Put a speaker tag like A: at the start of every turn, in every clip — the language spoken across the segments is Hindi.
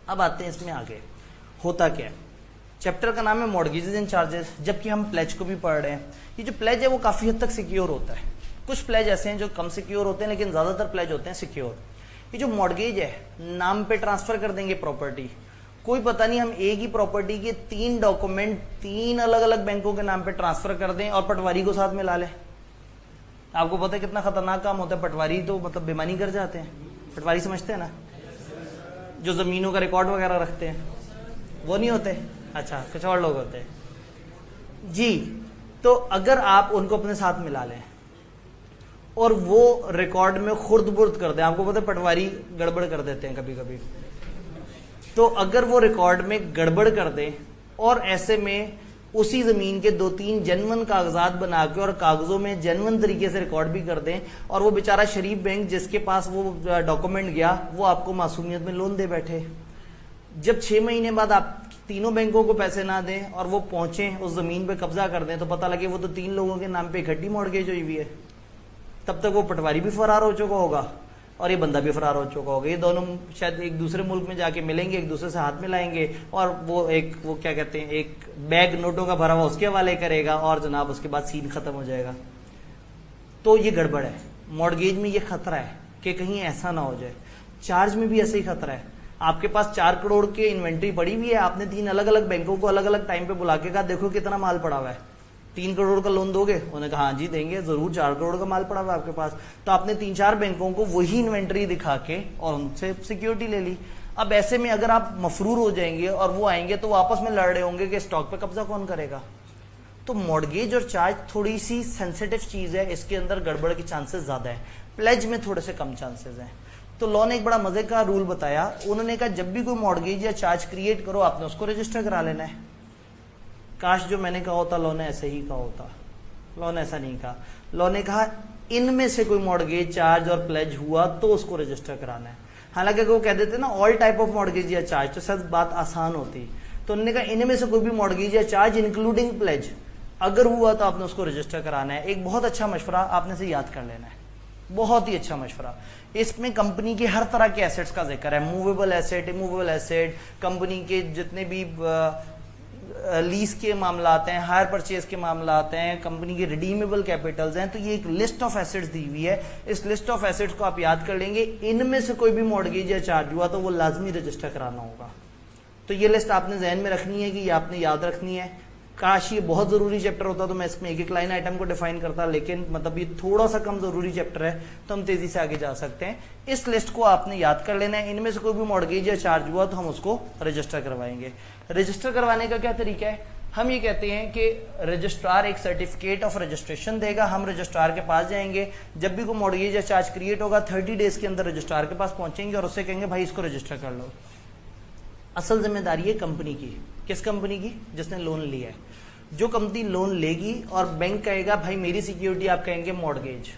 A: अब आते हैं इसमें आगे होता क्या है। चैप्टर का नाम है मॉर्गेजेस एंड चार्जेस, जबकि हम प्लेज को भी पढ़ रहे हैं। ये जो प्लेज है वो काफी हद तक सिक्योर होता है। कुछ प्लेज ऐसे हैं जो कम सिक्योर होते हैं, लेकिन ज्यादातर प्लेज होते हैं सिक्योर। ये जो मॉर्गेज है, नाम पे ट्रांसफर कर देंगे प्रॉपर्टी, कोई पता नहीं हम एक ही प्रॉपर्टी के 3 डॉक्यूमेंट 3 अलग अलग बैंकों के नाम पे ट्रांसफर कर दें और पटवारी को साथ मिला लें। आपको पता है कितना खतरनाक काम होता है। पटवारी तो मतलब बेईमानी कर जाते हैं। पटवारी समझते हैं ना, जो जमीनों का रिकॉर्ड वगैरह रखते हैं, वो नहीं होते। अच्छा, कुछ और लोग होते हैं जी। तो अगर आप उनको अपने साथ मिला लें और वो रिकॉर्ड में खुर्द बुर्द कर दें, आपको पता है पटवारी गड़बड़ कर देते हैं कभी कभी, तो अगर वो रिकॉर्ड में गड़बड़ कर दें और ऐसे में उसी जमीन के 2-3 जेन्युइन कागजात बना के और कागजों में जेन्युइन तरीके से रिकॉर्ड भी कर दें, और वो बेचारा शरीफ बैंक जिसके पास वो डॉक्यूमेंट गया वो आपको मासूमियत में लोन दे बैठे, जब 6 महीने बाद आप तीनों बैंकों को पैसे ना दें और वो पहुंचे उस जमीन पे कब्जा कर दें, तो पता लगे वो तो 3 लोगों के नाम पे इकट्ठी मॉर्गेज हुई हुई है, तब तक वो पटवारी भी फरार हो चुका होगा और ये बंदा भी फरार हो चुका होगा। ये दोनों शायद एक दूसरे मुल्क में जाके मिलेंगे, एक दूसरे से हाथ मिलाएंगे और वो क्या कहते हैं, एक बैग नोटों का भरा हुआ उसके हवाले करेगा और जनाब उसके बाद सीन खत्म हो जाएगा। तो ये गड़बड़ है। मॉर्गेज में ये खतरा है कि कहीं ऐसा ना हो जाए। चार्ज में भी ऐसे ही खतरा है। आपके पास 4 करोड़ की इन्वेंट्री पड़ी हुई है, आपने 3 अलग अलग बैंकों को अलग अलग टाइम पे बुला के कहा देखो कितना माल पड़ा हुआ है, 3 करोड़ का लोन दोगे? उन्होंने कहा हाँ जी देंगे जरूर, 4 करोड़ का माल पड़ा हुआ है आपके पास। तो आपने 3-4 बैंकों को वही इन्वेंट्री दिखा के और उनसे सिक्योरिटी ले ली। अब ऐसे में अगर आप मफरूर हो जाएंगे और वो आएंगे तो वो आपस में लड़ रहे होंगे कि स्टॉक पे कब्जा कौन करेगा। तो मॉर्गेज और चार्ज थोड़ी सी सेंसिटिव चीज है, इसके अंदर गड़बड़ के चांसेस ज्यादा है, प्लेज में थोड़े से कम चांसेस हैं। तो लॉ ने एक बड़ा मजे का रूल बताया। उन्होंने कहा जब भी कोई मॉर्गेज या चार्ज क्रिएट करो आपने उसको रजिस्टर करा लेना है। काश जो मैंने कहा होता लॉ ने ऐसे ही कहा होता, लॉ ने ऐसा नहीं कहा। लॉ ने कहा इनमें से कोई मॉर्गेज चार्ज और प्लेज हुआ तो उसको रजिस्टर कराना है। हालांकि वो कह देते ना ऑल टाइप ऑफ मॉर्गेज या चार्ज, तो सच बात आसान होती। तो उन्होंने कहा इनमें से कोई भी मॉर्गेज या चार्ज इंक्लूडिंग प्लेज अगर हुआ तो आपने उसको रजिस्टर कराना है। एक बहुत अच्छा मशवरा आपने से याद कर लेना है, बहुत ही अच्छा मशवरा। इसमें कंपनी के हर तरह के एसेट्स का जिक्र है, movable asset, immovable asset, company के जितने भी लीज के मामला आते हैं, हायर परचेज के मामला आते हैं, कंपनी के रिडीमेबल कैपिटल्स हैं। तो ये एक लिस्ट ऑफ एसेट्स दी हुई है। इस लिस्ट ऑफ एसेट्स को आप याद कर लेंगे। इनमें से कोई भी मॉर्गेज या चार्ज हुआ तो वो लाजमी रजिस्टर कराना होगा। तो ये लिस्ट आपने जहन में रखनी है कि ये आपने याद रखनी है। काश ये बहुत जरूरी चैप्टर होता तो मैं इसमें एक एक लाइन आइटम को डिफाइन करता, लेकिन मतलब ये थोड़ा सा कम जरूरी चैप्टर है तो हम तेजी से आगे जा सकते हैं। इस लिस्ट को आपने याद कर लेना है। इनमें से कोई भी मॉर्गेज या चार्ज हुआ तो हम उसको रजिस्टर करवाएंगे। रजिस्टर करवाने का क्या तरीका है? हम ये कहते हैं कि रजिस्ट्रार एक सर्टिफिकेट ऑफ रजिस्ट्रेशन देगा, हम रजिस्ट्रार के पास जाएंगे, जब भी कोई मॉर्गेज या चार्ज क्रिएट होगा 30 डेज के अंदर रजिस्ट्रार के पास पहुंचेंगे और उससे कहेंगे भाई इसको रजिस्टर कर लो। असल जिम्मेदारी है कंपनी की। किस कंपनी की? जिसने लोन लिया है। जो कंपनी लोन लेगी और बैंक कहेगा भाई मेरी सिक्योरिटी, आप कहेंगे मॉर्गेज।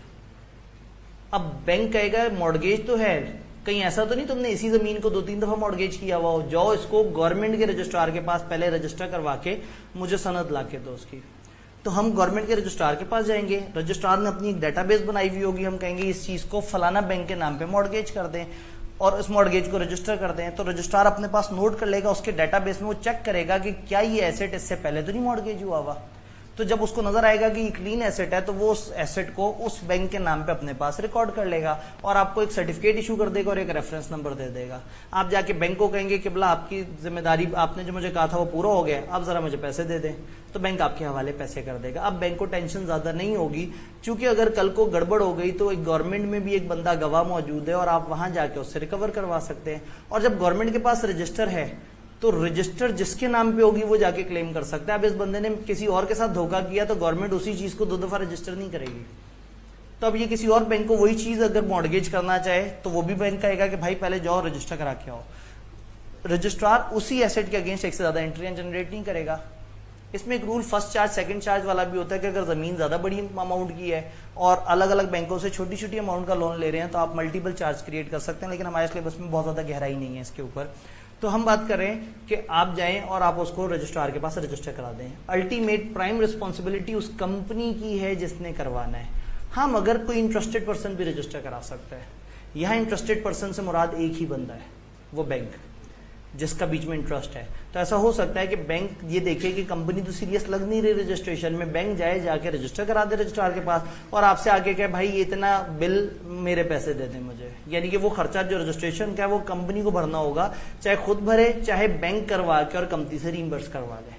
A: अब बैंक कहेगा मॉर्गेज तो है, कहीं ऐसा तो नहीं तुमने इसी जमीन को 2-3 दफा मॉर्गेज किया हुआ हो, जाओ इसको गवर्नमेंट के रजिस्ट्रार के पास पहले रजिस्टर करवा के मुझे सनद ला के दो उसकी। तो हम गवर्नमेंट के रजिस्ट्रार के पास जाएंगे, रजिस्ट्रार ने अपनी एक डेटाबेस बनाई हुई होगी, हम कहेंगे इस चीज को फलाना बैंक के नाम पे मॉर्गेज कर दें और इस मॉर्गेज को रजिस्टर कर दें। तो रजिस्ट्रार अपने पास नोट कर लेगा, उसके डेटाबेस में वो चेक करेगा कि क्या ये एसेट इससे पहले तो नहीं मॉर्गेज हुआ हुआ। तो जब उसको नजर आएगा कि ये क्लीन एसेट है तो वो उस एसेट को उस बैंक के नाम पे अपने पास रिकॉर्ड कर लेगा और आपको एक सर्टिफिकेट इशू कर देगा और एक रेफरेंस नंबर दे देगा। आप जाके बैंक को कहेंगे कि बोला आपकी जिम्मेदारी, आपने जो मुझे कहा था वो पूरा हो गया, आप जरा मुझे पैसे दे दें, तो बैंक आपके हवाले पैसे कर देगा। अब बैंक को टेंशन ज्यादा नहीं होगी, क्योंकि अगर कल को गड़बड़ हो गई तो एक गवर्नमेंट में भी एक बंदा गवाह मौजूद है और आप वहां जाके उससे रिकवर करवा सकते हैं। और जब गवर्नमेंट के पास रजिस्टर है तो रजिस्टर जिसके नाम पे होगी वो जाके क्लेम कर सकता है। अब इस बंदे ने किसी और के साथ धोखा किया तो गवर्नमेंट उसी चीज को 2 दफा रजिस्टर नहीं करेगी। तो अब ये किसी और बैंक को वही चीज अगर मॉर्गेज करना चाहे तो वो भी बैंक कहेगा कि भाई पहले जाओ रजिस्टर करा के आओ। रजिस्ट्रार उसी एसेट के अगेंस्ट एक से ज्यादा एंट्रियां जनरेट नहीं करेगा। इसमें एक rule first charge second charge वाला भी होता है कि अगर जमीन ज्यादा बड़ी अमाउंट की है और अलग अलग बैंकों से छोटी छोटी अमाउंट का लोन ले रहे हैं तो आप मल्टीपल चार्ज क्रिएट कर सकते हैं, लेकिन हमारे सिलेबस में बहुत ज्यादा गहराई नहीं है इसके ऊपर। तो हम बात कर रहे हैं कि आप जाएं और आप उसको रजिस्ट्रार के पास रजिस्टर करा दें। अल्टीमेट प्राइम रिस्पॉन्सिबिलिटी उस कंपनी की है जिसने करवाना है। हम अगर कोई इंटरेस्टेड पर्सन भी रजिस्टर करा सकता है। यहाँ इंटरेस्टेड पर्सन से मुराद एक ही बंदा है, वो बैंक। जिसका बीच में इंटरेस्ट है। तो ऐसा हो सकता है कि बैंक ये देखे कि कंपनी तो सीरियस लग नहीं रही रजिस्ट्रेशन में, बैंक जाके रजिस्टर करा दे रजिस्ट्रार के पास और आपसे आगे कहे भाई ये इतना बिल मेरे पैसे दे दें मुझे, यानी कि वो खर्चा जो रजिस्ट्रेशन का है वो कंपनी को भरना होगा, चाहे खुद भरे चाहे बैंक करवा के और कंपनी से रीइंबर्स करवा ले।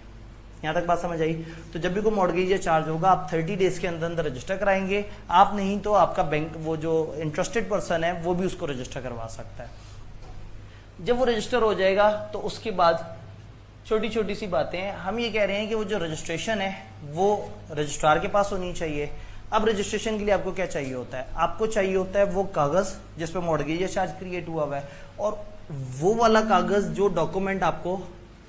A: यहां तक बात समझ आई? तो जब भी कोई मॉर्गेज या चार्ज होगा आप 30 डेज के अंदर अंदर रजिस्टर कराएंगे, आप नहीं तो आपका बैंक वो जो इंटरेस्टेड पर्सन है वो भी उसको रजिस्टर करवा सकता है। जब वो रजिस्टर हो जाएगा तो उसके बाद छोटी छोटी सी बातें हम ये कह रहे हैं कि वो जो रजिस्ट्रेशन है वो रजिस्ट्रार के पास होनी चाहिए। अब रजिस्ट्रेशन के लिए आपको क्या चाहिए होता है? आपको चाहिए होता है वो कागज जिस पे मॉर्गेज या चार्ज क्रिएट हुआ है और वो वाला कागज जो डॉक्यूमेंट आपको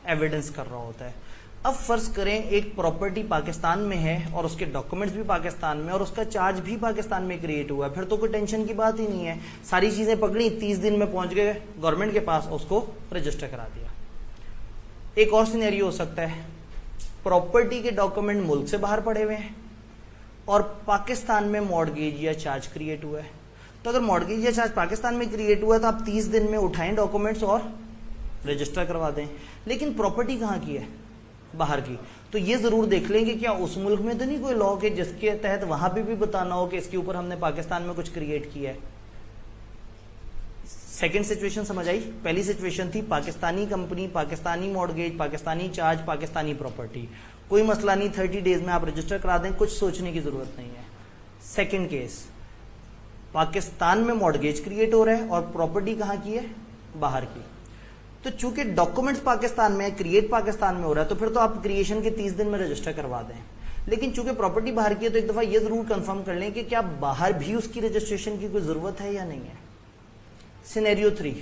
A: एविडेंस कर रहा होता है। अब फर्ज करें एक प्रॉपर्टी पाकिस्तान में है और उसके डॉक्यूमेंट्स भी पाकिस्तान में और उसका चार्ज भी पाकिस्तान में क्रिएट हुआ है, फिर तो कोई टेंशन की बात ही नहीं है, सारी चीजें पकड़ी 30 दिन में पहुंच गए गवर्नमेंट के पास, उसको रजिस्टर करा दिया। एक और सिनेरियो हो सकता है प्रॉपर्टी के डॉक्यूमेंट मुल्क से बाहर पड़े हुए हैं और पाकिस्तान में मॉर्गेज या चार्ज क्रिएट हुआ है। तो अगर मॉर्गेज या चार्ज पाकिस्तान में क्रिएट हुआ है तो आप 30 दिन में उठाएं डॉक्यूमेंट्स और रजिस्टर करवा दें। लेकिन प्रॉपर्टी कहां की है? बाहर की। तो ये जरूर देख लें कि क्या उस मुल्क में तो नहीं कोई लॉ के जिसके तहत वहां पे भी बताना हो कि इसके ऊपर हमने पाकिस्तान में कुछ क्रिएट किया है। सेकंड सिचुएशन समझ आई? पहली सिचुएशन थी Pakistani company, Pakistani mortgage, Pakistani charge, Pakistani property, कोई मसला नहीं, 30 डेज में आप रजिस्टर करा दें, कुछ सोचने की जरूरत नहीं है। सेकंड केस, पाकिस्तान में मॉर्गेज क्रिएट हो रहा है और प्रॉपर्टी कहां की है? बाहर की। तो चूंकि डॉक्यूमेंट्स पाकिस्तान में है, क्रिएट पाकिस्तान में हो रहा है, तो फिर तो आप क्रिएशन के 30 दिन में रजिस्टर करवा दें। लेकिन चूंकि प्रॉपर्टी बाहर की है तो एक दफा ये जरूर कंफर्म कर लें कि क्या बाहर भी उसकी रजिस्ट्रेशन की कोई जरूरत है या नहीं है। सिनेरियो 3,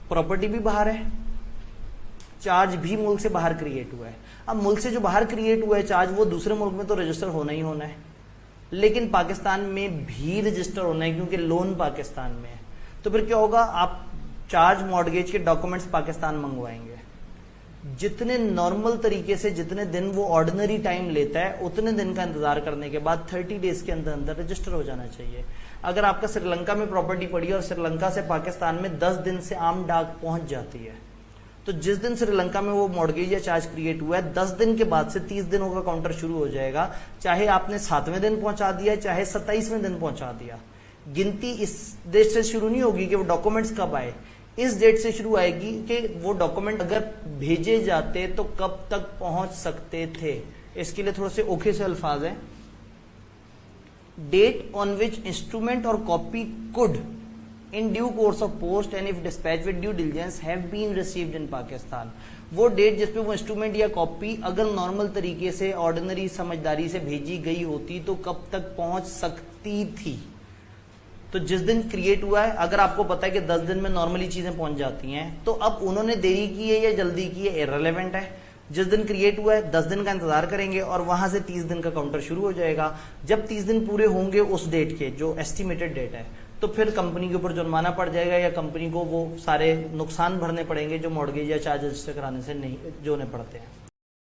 A: प्रॉपर्टी भी बाहर है, चार्ज भी मुल्क से बाहर क्रिएट हुआ है। अब मुल्क से जो बाहर क्रिएट हुआ है चार्ज, वो दूसरे मुल्क में तो रजिस्टर होना ही होना है, लेकिन पाकिस्तान में भी रजिस्टर होना है क्योंकि लोन पाकिस्तान में है। तो फिर क्या होगा? आप चार्ज मॉर्गेज के डॉक्यूमेंट्स पाकिस्तान मंगवाएंगे। जितने नॉर्मल तरीके से जितने दिन वो ऑर्डिनरी टाइम लेता है उतने दिन का इंतजार करने के बाद 30 डेज के अंदर अंदर रजिस्टर हो जाना चाहिए। अगर आपका श्रीलंका में प्रॉपर्टी पड़ी है और श्रीलंका से पाकिस्तान में 10 दिन से आम डाक पहुंच जाती है, तो जिस दिन श्रीलंका में वो मॉर्गेज या चार्ज क्रिएट हुआ है 10 दिन के बाद से 30 दिनों का काउंटर शुरू हो जाएगा, चाहे आपने 7वें दिन पहुंचा दिया चाहे 27वें दिन पहुंचा दिया। गिनती इस डेट से शुरू नहीं होगी कि वो डॉक्यूमेंट्स कब आए, इस डेट से शुरू आएगी कि वो डॉक्यूमेंट अगर भेजे जाते तो कब तक पहुंच सकते थे। इसके लिए थोड़े से औखे से अल्फाज हैं। Date on which instrument or copy could in due course of post and if dispatch with due diligence have been received in Pakistan. वो डेट जिसपे वो इंस्ट्रूमेंट या कॉपी अगर नॉर्मल तरीके से ऑर्डिनरी समझदारी से भेजी गई होती तो कब तक पहुंच सकती थी। तो जिस दिन क्रिएट हुआ है, अगर आपको पता है कि 10 दिन में नॉर्मली चीजें पहुंच जाती हैं, तो अब उन्होंने देरी की है या जल्दी की है इररिलेवेंट है। जिस दिन क्रिएट हुआ है 10 दिन का इंतजार करेंगे और वहां से 30 दिन का काउंटर शुरू हो जाएगा। जब 30 दिन पूरे होंगे उस डेट के, जो एस्टिमेटेड डेट है, तो फिर कंपनी के ऊपर जुर्माना पड़ जाएगा या कंपनी को वो सारे नुकसान भरने पड़ेंगे जो मॉर्गेज या चार्ज रजिस्टर कराने से नहीं जो उन्हें पड़ते हैं।